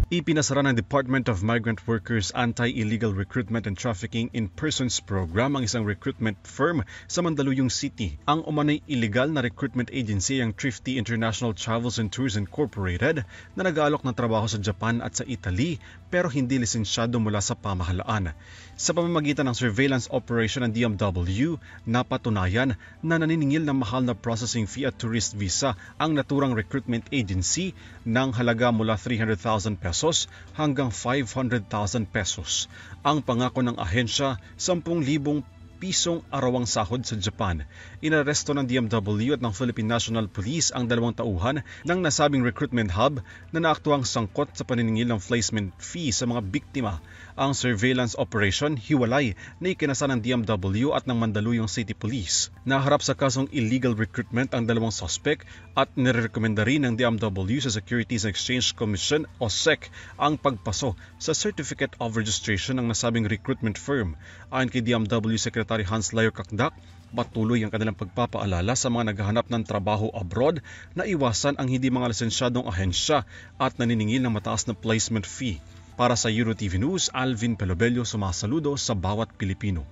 Ipinasara ng Department of Migrant Workers Anti-Illegal Recruitment and Trafficking in Persons Program ang isang recruitment firm sa Mandaluyong City. Ang umano'y illegal na recruitment agency ang Thrifty International Travels and Tours Incorporated na nag-aalok ng trabaho sa Japan at sa Italy pero hindi lisensyado mula sa pamahalaan. Sa pamamagitan ng surveillance operation ng DMW, napatunayan na naniningil ng mahal na processing fee at tourist visa ang naturang recruitment agency ng halaga mula 300,000 pesos hanggang 500,000 pesos. Ang pangako ng ahensya, 10,000 pisong arawang sahod sa Japan. Inaresto ng DMW at ng Philippine National Police ang 2 tauhan ng nasabing recruitment hub na naaktuang sangkot sa paniningil ng placement fee sa mga biktima. Ang surveillance operation hiwalay na ikinasa ng DMW at ng Mandaluyong City Police. Naharap sa kasong illegal recruitment ang 2 suspect at nirekomenda rin ng DMW sa Securities and Exchange Commission o SEC ang pagpaso sa Certificate of Registration ng nasabing recruitment firm. Ayon kay DMW Secretary Hans Leo Kakdak, patuloy ang kanilang pagpapaalala sa mga naghahanap ng trabaho abroad na iwasan ang hindi mga lisensyadong ahensya at naniningil ng mataas na placement fee. Para sa EuroTV News, Alvin Pelobello sumasaludo sa bawat Pilipino.